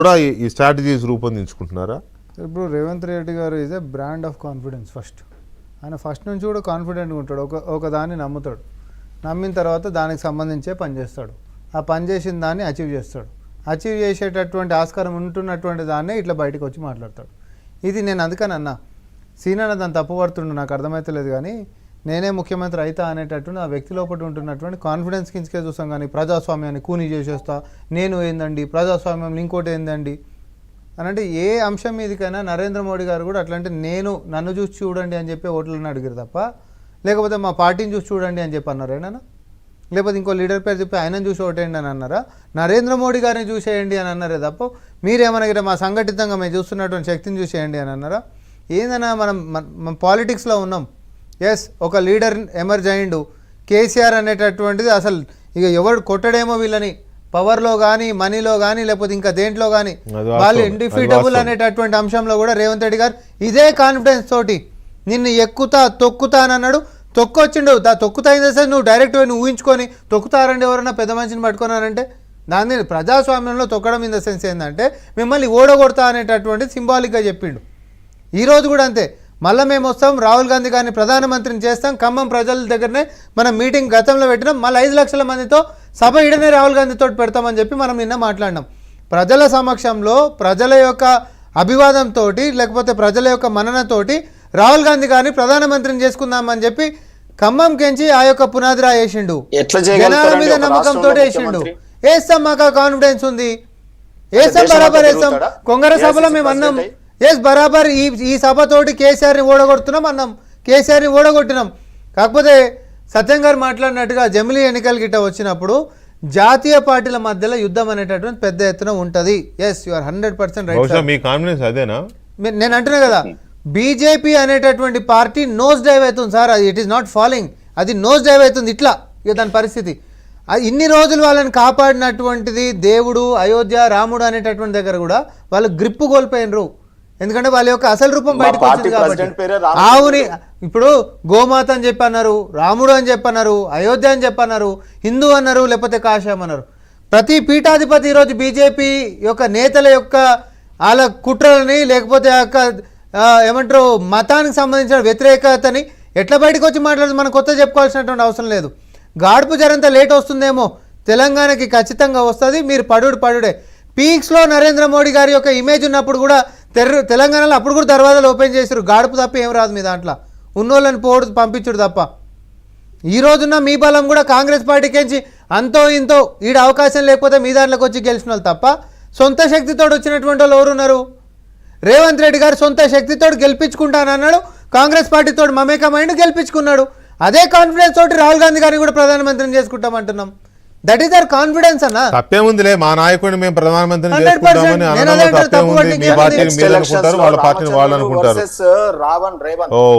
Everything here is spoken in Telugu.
కూడా ఈ స్ట్రాటజీస్ రూపొందించుకుంటున్నారా? ఇప్పుడు రేవంత్ రెడ్డి గారు is a brand of confidence. ఆయన ఫస్ట్ నుంచి కూడా కాన్ఫిడెంట్గా ఉంటాడు. ఒక దాన్ని నమ్ముతాడు, నమ్మిన తర్వాత దానికి సంబంధించే పని చేస్తాడు. ఆ పని చేసిన దాన్ని అచీవ్ చేస్తాడు. అచీవ్ చేసేటటువంటి ఆస్కారం ఉంటున్నటువంటి దాన్నే ఇట్లా బయటకు వచ్చి మాట్లాడతాడు. ఇది నేను అందుకని అన్నా, సీనన్న దాన్ని తప్పుపడుతుండు, నాకు అర్థమవుతలేదు. కానీ నేనే ముఖ్యమంత్రి అవుతా అనేటట్టు ఆ వ్యక్తి లోపల ఉంటున్నటువంటి కాన్ఫిడెన్స్ కిందకే చూస్తాం. కానీ ప్రజాస్వామ్యాన్ని కూని చేసేస్తా, నేను ఏందండి ప్రజాస్వామ్యం, ఇంకోటి ఏందండి అని అంటే ఏ అంశం మీదకైనా నరేంద్ర మోడీ గారు కూడా అట్లా అంటే నన్ను చూసి చూడండి అని చెప్పి ఓట్లను అడిగారు తప్ప, లేకపోతే మా పార్టీని చూసి చూడండి అని చెప్పి అన్నారు ఏనా, లేకపోతే ఇంకో లీడర్ పేరు చెప్పి ఆయనను చూసి ఓటేయండి అని అన్నారా? నరేంద్ర మోడీ గారిని చూసేయండి అని అన్నారే తప్ప మీరేమనగిరే మా సంఘటితంగా మేము చూస్తున్నటువంటి శక్తిని చూసేయండి అని అన్నారా? ఏందన్నా మనం పాలిటిక్స్లో ఉన్నాం. ఎస్, ఒక లీడర్ ఎమర్జ్ అయ్యిండు. కేసీఆర్ అనేటటువంటిది అసలు ఇక ఎవడు కొట్టడేమో వీళ్ళని, పవర్లో కానీ మనీలో కానీ లేకపోతే ఇంకా దేంట్లో కానీ వాళ్ళు ఇండిఫీటబుల్ అనేటటువంటి అంశంలో కూడా రేవంత్ రెడ్డి గారు ఇదే కాన్ఫిడెన్స్ తోటి నిన్ను ఎక్కుతా తొక్కుతా అని అన్నాడు. తొక్కొచ్చిండు. తొక్కుతా అయింది సార్, నువ్వు డైరెక్ట్ నువ్వు ఊహించుకొని తొక్కుతారండి ఎవరైనా పెద్ద మనిషిని పట్టుకున్నారంటే. దాన్ని ప్రజాస్వామ్యంలో తొక్కడం ఇన్ ద సెన్స్ ఏంటంటే మిమ్మల్ని ఓడగొడతా అనేటటువంటి సింబాలిక్గా చెప్పిండు. ఈరోజు కూడా అంతే, మళ్ళీ మేము వస్తాం, రాహుల్ గాంధీ గారిని ప్రధానమంత్రిని చేస్తాం, ఖమ్మం ప్రజల దగ్గరనే మనం మీటింగ్ గతంలో పెట్టినాం, మళ్ళీ 5 లక్షల మందితో సభ ఇడనే రాహుల్ గాంధీతో పెడతామని చెప్పి మనం నిన్న మాట్లాడినాం. ప్రజల సమక్షంలో ప్రజల యొక్క అభివాదంతో లేకపోతే ప్రజల యొక్క మననతోటి రాహుల్ గాంధీ గారిని ప్రధానమంత్రిని చేసుకుందామని చెప్పి ఖమ్మం కెంచి ఆ యొక్క పునాదిరా వేసిండు. జనాల మీద నమ్మకంతో వేసిండు. వేస్తాం, మాకు కాన్ఫిడెన్స్ ఉంది, వేస్తాం, బరాబర్ వేస్తాం. కొంగర సభలో మేము అన్నాం, ఎస్ బరాబర్ ఈ సభతోటి కేసీఆర్ని ఓడగొడుతున్నాం అన్నాం, కేసీఆర్ని ఓడగొట్టినాం. కాకపోతే సత్యం గారు మాట్లాడినట్టుగా జమిలీ ఎన్నికలు గిట్ట వచ్చినప్పుడు జాతీయ పార్టీల మధ్యలో యుద్ధం అనేటటువంటి పెద్ద ఎత్తున ఉంటుంది. Yes, you are 100% right. మీ కాన్ఫిడెన్స్ అదేనా? నేను అంటున్నా కదా, బీజేపీ అనేటటువంటి పార్టీ నోస్ డైవ్ అవుతుంది సార్. అది ఇట్ ఈస్ నాట్ ఫాలోయింగ్, అది నోస్ డైవ్ అవుతుంది. ఇట్లా ఇక దాని పరిస్థితి ఇన్ని రోజులు వాళ్ళని కాపాడినటువంటిది దేవుడు, అయోధ్య, రాముడు అనేటటువంటి దగ్గర కూడా వాళ్ళు గ్రిప్పు కోల్పోయినరు. ఎందుకంటే వాళ్ళ యొక్క అసలు రూపం బయటకు వచ్చింది కాబట్టి. ఆవుని ఇప్పుడు గోమాత అని చెప్పన్నారు, రాముడు అని చెప్పన్నారు, అయోధ్య అని చెప్పన్నారు, హిందూ అన్నారు, లేకపోతే కాశ్యం అన్నారు. ప్రతి పీఠాధిపతి ఈరోజు బీజేపీ యొక్క నేతల యొక్క వాళ్ళ కుట్రలని లేకపోతే యొక్క ఏమంటారు మతానికి సంబంధించిన వ్యతిరేకతని ఎట్లా బయటకు వచ్చి మాట్లాడుతుంది. మనం కొత్త చెప్పుకోవాల్సినటువంటి అవసరం లేదు. గాడుపు జరంత లేట్ వస్తుందేమో, తెలంగాణకి ఖచ్చితంగా వస్తుంది. మీరు పడుడే పీక్స్లో నరేంద్ర మోడీ గారి యొక్క ఇమేజ్ ఉన్నప్పుడు కూడా తెలంగాణలో అప్పుడు కూడా దర్వాజాలు ఓపెన్ చేశారు. గాడుపు తప్ప ఏం రాదు మీ దాంట్లో, ఉన్నోళ్ళని పంపించుడు తప్ప. ఈ రోజున్న మీ బలం కూడా కాంగ్రెస్ పార్టీకించి అంతో ఇంతో ఈడ అవకాశం లేకపోతే మీ దాంట్లోకి వచ్చి గెలిచిన వాళ్ళు తప్ప సొంత శక్తితో వచ్చినటువంటి వాళ్ళు ఎవరున్నారు? రేవంత్ రెడ్డి గారు సొంత శక్తితో గెలిపించుకుంటానన్నాడు, కాంగ్రెస్ పార్టీతో మమేకమైండు, గెలిపించుకున్నాడు. అదే కాన్ఫిడెన్స్ తోటి రాహుల్ గాంధీ గారిని కూడా ప్రధానమంత్రిని చేసుకుంటామంటున్నాం. దట్ ఈస్ అవర్ కాన్ఫిడెన్స్ అన్న. తప్పేముందిలే, మా నాయకుడిని మేము ప్రధానమంత్రిని చేసుకుంటామని అనడంలో తప్పేముంది? మీ పార్టీని మీరు అనుకుంటారు, వాళ్ళ పార్టీని వాళ్ళు అనుకుంటారు.